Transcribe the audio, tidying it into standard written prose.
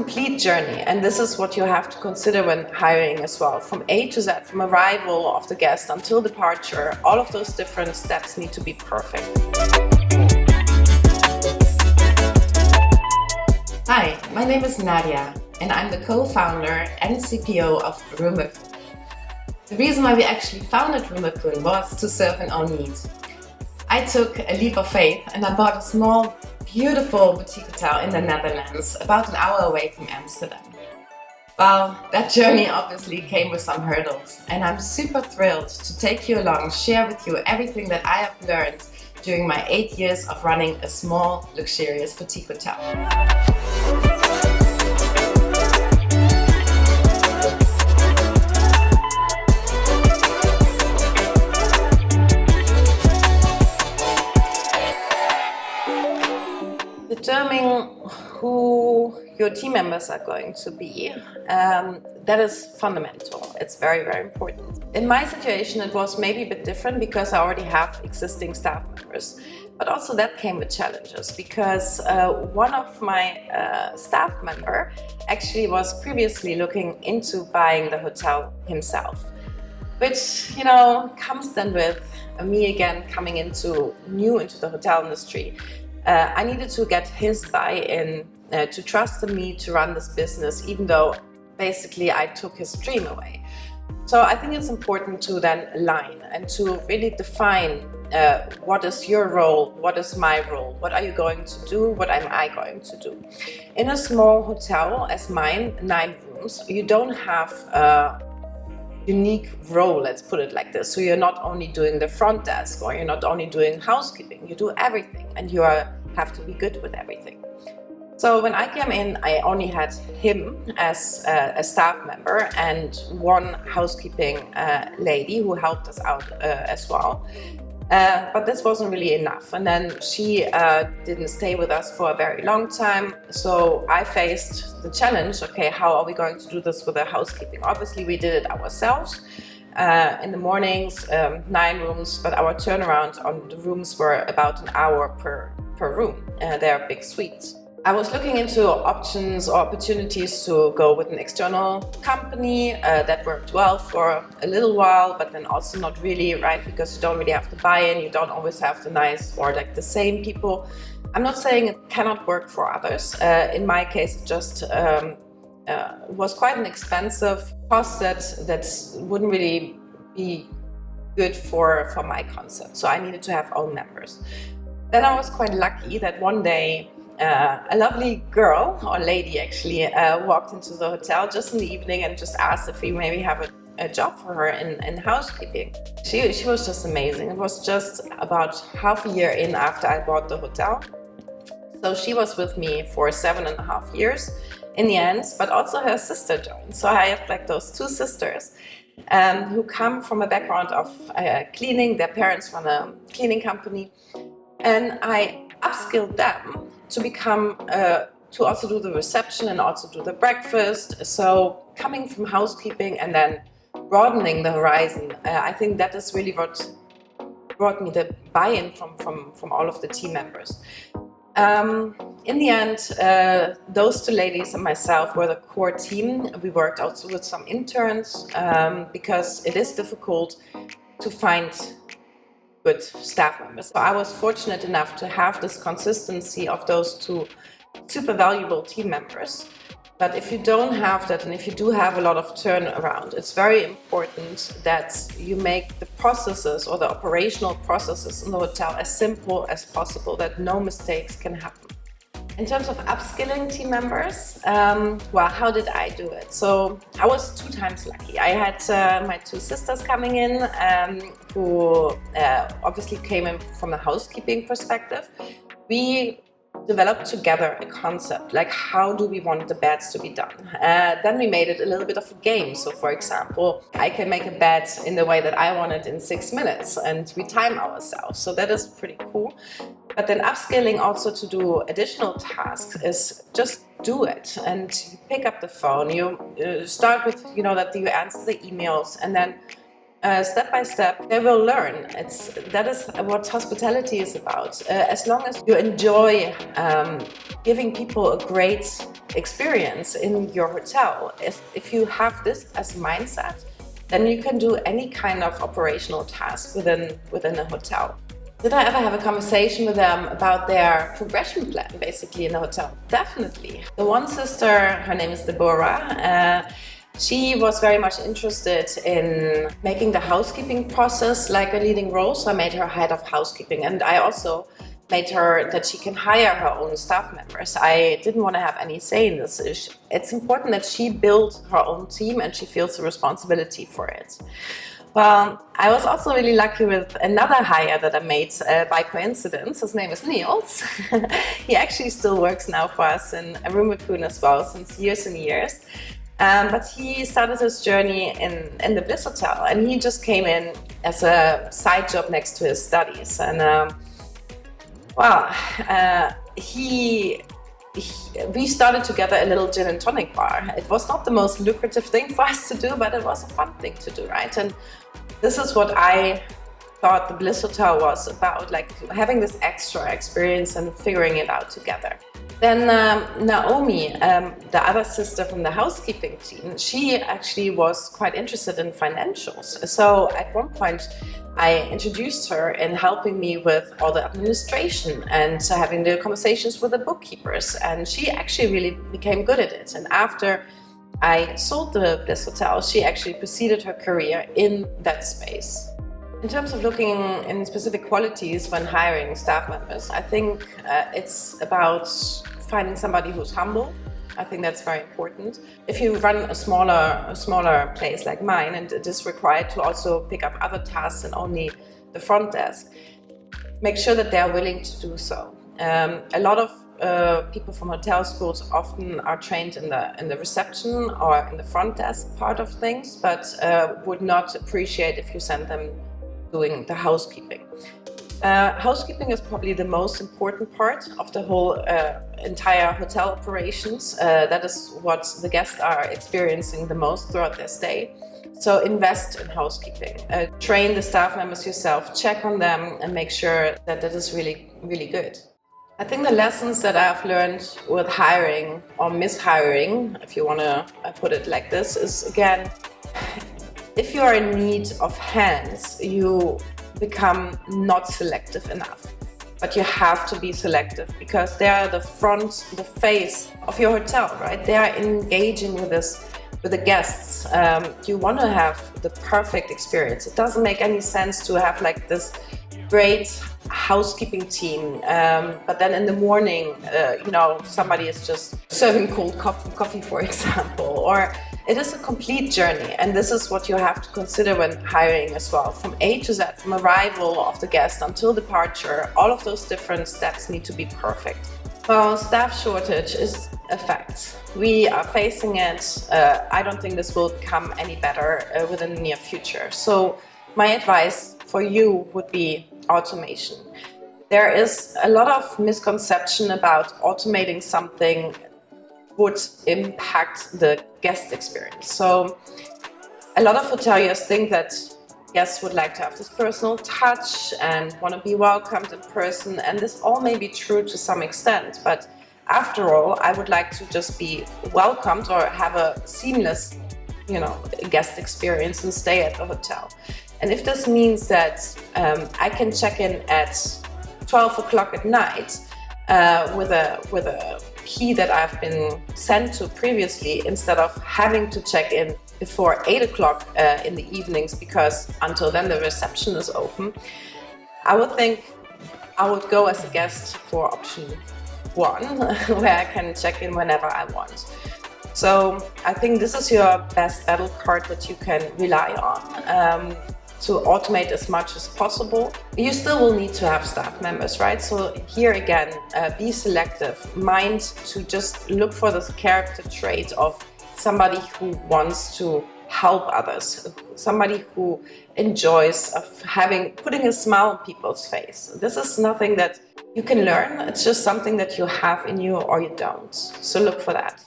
complete journey, and this is what you have to consider when hiring as well. From A to Z, from arrival of the guest until departure, all of those different steps need to be perfect. Hi, my name is Nadja, and I'm the co-founder and CPO of Rumekun. The reason why we actually founded Rumekun was to serve an own need. I took a leap of faith and I bought a small, beautiful boutique hotel in the Netherlands, about an hour away from Amsterdam. Well, that journey obviously came with some hurdles, and I'm super thrilled to take you along, share with you everything that I have learned during my 8 years of running a small, luxurious boutique hotel. Determining who your team members are going to be, that is fundamental. It's very, very important. In my situation, it was maybe a bit different because I already have existing staff members. But also that came with challenges because one of my staff member actually was previously looking into buying the hotel himself, which, comes then with me again coming new into the hotel industry. I needed to get his buy-in to trust in me to run this business, even though basically I took his dream away. So I think it's important to then align and to really define what is your role, what is my role, what are you going to do, what am I going to do. In a small hotel as mine, 9 rooms, you don't have a unique role, let's put it like this. So you're not only doing the front desk or you're not only doing housekeeping, you do everything and you have to be good with everything. So when I came in, I only had him as a staff member and one housekeeping lady who helped us out as well. But this wasn't really enough. And then she didn't stay with us for a very long time. So I faced the challenge, okay, how are we going to do this with the housekeeping? Obviously, we did it ourselves in the mornings, 9 rooms, but our turnaround on the rooms were about an hour per room. They're big suites. I was looking into options or opportunities to go with an external company that worked well for a little while, but then also not really, right? Because you don't really have to buy in, you don't always have the nice or like the same people. I'm not saying it cannot work for others. In my case, it just was quite an expensive cost that wouldn't really be good for my concept. So I needed to have own members. Then I was quite lucky that one day a lovely girl, or lady actually, walked into the hotel just in the evening and just asked if we maybe have a job for her in housekeeping. She was just amazing. It was just about half a year in after I bought the hotel. So she was with me for 7.5 years in the end, but also her sister joined. So I have like those 2 sisters who come from a background of cleaning. Their parents run a cleaning company. And I upskilled them to become, to also do the reception and also do the breakfast. So coming from housekeeping and then broadening the horizon, I think that is really what brought me the buy-in from all of the team members. In the end, those 2 ladies and myself were the core team. We worked also with some interns because it is difficult to find good staff members. So I was fortunate enough to have this consistency of those 2 super valuable team members. But if you don't have that, and if you do have a lot of turnaround, it's very important that you make the processes or the operational processes in the hotel as simple as possible, that no mistakes can happen. In terms of upskilling team members, well, how did I do it? So I was 2 times lucky. I had my 2 sisters coming in who obviously came in from a housekeeping perspective. We developed together a concept, like how do we want the beds to be done. Then we made it a little bit of a game. So for example, I can make a bed in the way that I want it in 6 minutes and we time ourselves. So that is pretty cool. But then upskilling also to do additional tasks is just do it. And you pick up the phone, you start with, that you answer the emails, and then step by step, they will learn. That is what hospitality is about. As long as you enjoy giving people a great experience in your hotel. If you have this as a mindset, then you can do any kind of operational task within a hotel. Did I ever have a conversation with them about their progression plan, basically, in the hotel? Definitely. The one sister, her name is Deborah, she was very much interested in making the housekeeping process like a leading role, so I made her head of housekeeping, and I also made her that she can hire her own staff members. I didn't want to have any say in this. It's important that she build her own team and she feels the responsibility for it. Well, I was also really lucky with another hire that I made by coincidence. His name is Niels. He actually still works now for us in Rumekun as well since years and years. But he started his journey in the Bliss Hotel, and he just came in as a side job next to his studies. And we started together a little gin and tonic bar. It was not the most lucrative thing for us to do, but it was a fun thing to do, right? And this is what I thought the Bliss Hotel was about, like having this extra experience and figuring it out together. Then Naomi, the other sister from the housekeeping team, she actually was quite interested in financials. So at one point, I introduced her in helping me with all the administration and having the conversations with the bookkeepers. And she actually really became good at it. And after I sold the Bliss Hotel, she actually proceeded her career in that space. In terms of looking in specific qualities when hiring staff members, I think it's about finding somebody who's humble. I think that's very important. If you run a smaller place like mine, and it is required to also pick up other tasks and only the front desk, make sure that they're willing to do so. A lot of people from hotel schools often are trained in the reception or in the front desk part of things, but would not appreciate if you send them doing the housekeeping. Housekeeping is probably the most important part of the whole entire hotel operations. That is what the guests are experiencing the most throughout their stay. So invest in housekeeping. Train the staff members yourself, check on them, and make sure that that is really, really good. I think the lessons that I've learned with hiring or mishiring, if you want to put it like this, is again, if you are in need of hands, you become not selective enough. But you have to be selective because they are the face of your hotel, right? They are engaging with the guests. You want to have the perfect experience. It doesn't make any sense to have like this great housekeeping team, but then in the morning, somebody is just serving cold coffee, for example, or it is a complete journey, and this is what you have to consider when hiring as well. From A to Z, from arrival of the guest until departure, all of those different steps need to be perfect. Well, staff shortage is a fact. We are facing it. I don't think this will become any better within the near future. So my advice for you would be automation. There is a lot of misconception about automating something would impact the guest experience. So a lot of hoteliers think that guests would like to have this personal touch and want to be welcomed in person, and this all may be true to some extent, but after all, I would like to just be welcomed or have a seamless, guest experience and stay at the hotel. And if this means that I can check in at 12 o'clock at night with a key that I've been sent to previously, instead of having to check in before 8 o'clock in the evenings, because until then the reception is open, I would think I would go as a guest for option 1, where I can check in whenever I want. So I think this is your best battle card that you can rely on. To automate as much as possible. You still will need to have staff members, right? So here again, be selective. Mind to just look for this character trait of somebody who wants to help others, somebody who enjoys putting a smile on people's face. This is nothing that you can learn. It's just something that you have in you or you don't. So look for that.